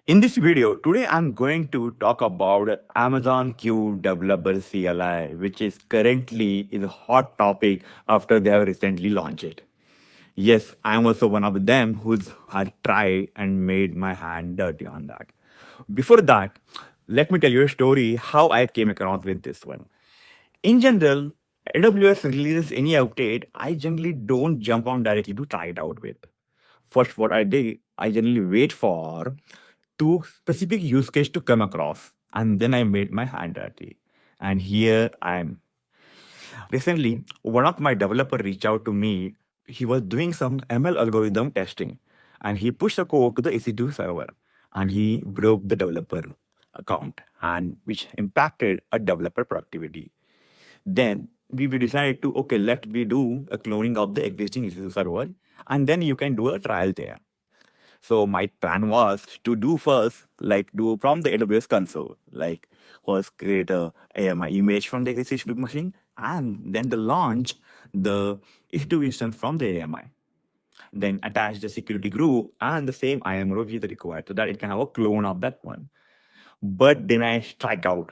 In this video, today I'm going to talk about Amazon Q Developer CLI, which is currently is a hot topic after they have recently launched it. Yes, I'm also one of them who's had tried and made my hand dirty on that. Before that, let me tell you a story how I came across with this one. In general, AWS releases any update, I generally don't jump on directly to try it out with. First, what I did, I generally wait for two specific use case to come across, and then I made my hand dirty. And here I am. Recently, one of my developer reached out to me. He was doing some ML algorithm testing, and he pushed the code to the EC2 server, and he broke the developer account, and which impacted a developer productivity. Then we decided to okay, let me do a cloning of the existing EC2 server, and then you can do a trial there. So my plan was to do first, like do from the AWS console, like first create my image from the existing machine, and then the launch the EC2 instance from the AMI. Then attach the security group and the same IAM row is required so that it can have a clone of that one. But then I strike out.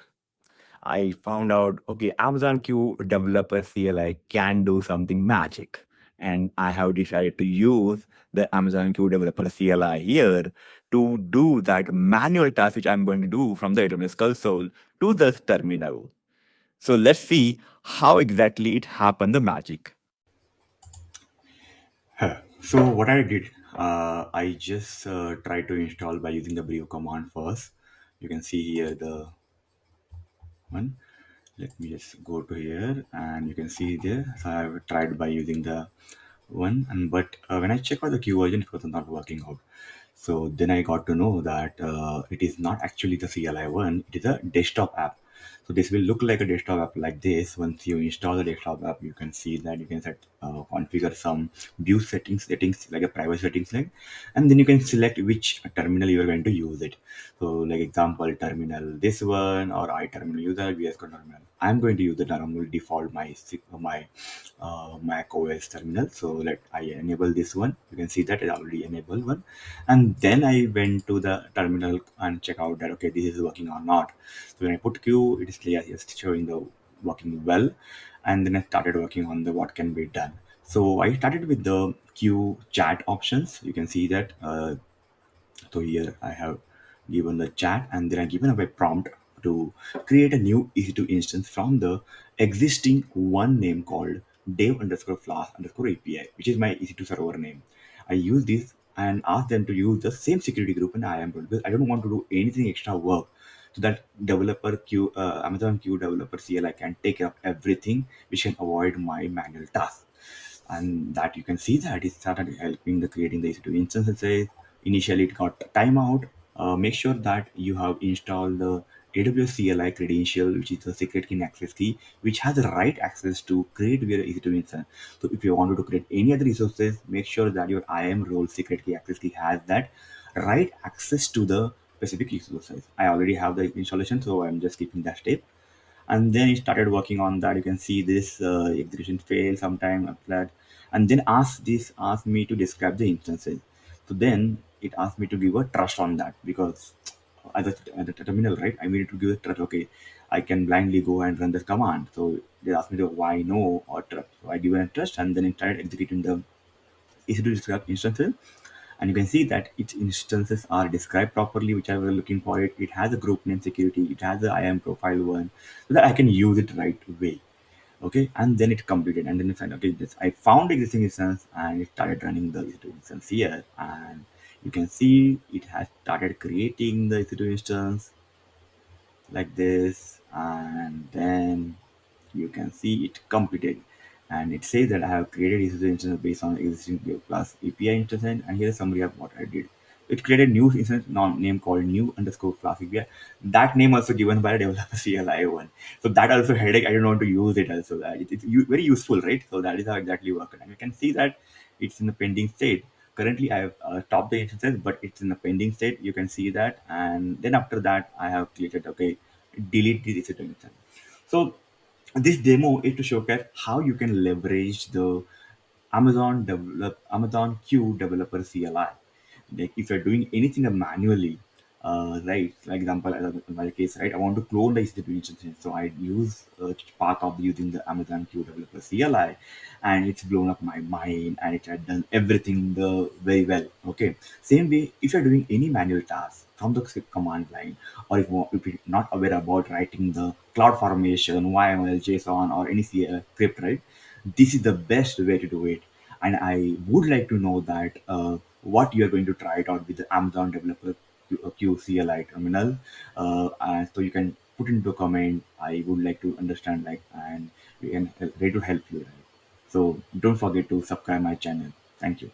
I found out, okay, Amazon Q developer CLI can do something magic. And I have decided to use the Amazon Q developer CLI here to do that manual task which I'm going to do from the AWS console to the terminal. So let's see how exactly it happened, the magic. So what I did, I just tried to install by using the brew command first. You can see here the one. Let me just go to here, and you can see there. So I've tried by using the one, and but when I check out the Q version, it was not working out. So then I got to know that it is not actually the CLI one; it is a desktop app. So this will look like a desktop app like this. Once you install the desktop app, you can see that you can set configure some view settings like a private settings like, and then you can select which terminal you are going to use it. So like example terminal this one or I terminal user VS Code terminal. I'm going to use the normal default my Mac OS terminal. So let I enable this one. You can see that it already enabled one, and then I went to the terminal and check out that okay this is working or not. So when I put Q, it is clear just showing the working well, and then I started working on the what can be done. So I started with the Q chat options. You can see that. So here I have given the chat and then I given away prompt to create a new EC2 instance from the existing one name called dev underscore flask underscore API, which is my EC2 server name. I use this and ask them to use the same security group in IAM because I don't want to do anything extra work. So that Amazon Q developer CLI can take care of everything, which can avoid my manual tasks. And that you can see that it started helping the creating the EC2 instances. Initially it got timeout. Make sure that you have installed the AWS CLI credential, which is the secret key and access key, which has the right access to create your EC2 instance. So if you wanted to create any other resources, make sure that your IAM role secret key access key has that right access to the specific resources. I already have the installation, so I'm just keeping that step, and then he started working on that. You can see this execution failed sometime after that, and then asked me to describe the instances. So then it asked me to give a trust on that because as a terminal, right, I needed to give a trust. Okay, I can blindly go and run this command. So they asked me to why no or trust. So I given a trust, and then it started executing the EC2 describe instances, and you can see that its instances are described properly, which I was looking for it. It has a group name security, it has the IAM profile one, so that I can use it right away. Okay, and then it completed, and then it's like, okay, this I found existing instance and it started running the EC2 instance here, and you can see it has started creating the EC2 instance like this, and then you can see it completed, and it says that I have created user instance based on existing class API instance, and here's a summary of what I did. It created new instance name called new underscore class API. That name also given by the developer CLI one. So that also headache. I don't want to use it also. That it's very useful, right? So that is how exactly work. And you can see that it's in the pending state. Currently, I have stopped the instances, but it's in the pending state. You can see that, and then after that, I have created okay, delete this instance. So this demo is to showcase how you can leverage the Amazon Q developer CLI. Like if you're doing anything manually, right? For example, as in my case, right, I want to clone the EC2 instance, so I use Spark of using the Amazon Q Developer CLI, and it's blown up my mind, and it had done everything the very well. Okay, same way, if you're doing any manual task from the script command line, or if you're not aware about writing the cloud formation, YML, JSON, or any script, right? This is the best way to do it. And I would like to know that what you're going to try it out with the Amazon Developer QCLI terminal. And so you can put into a comment. I would like to understand, like, and we can ready to help you. Right? So don't forget to subscribe my channel. Thank you.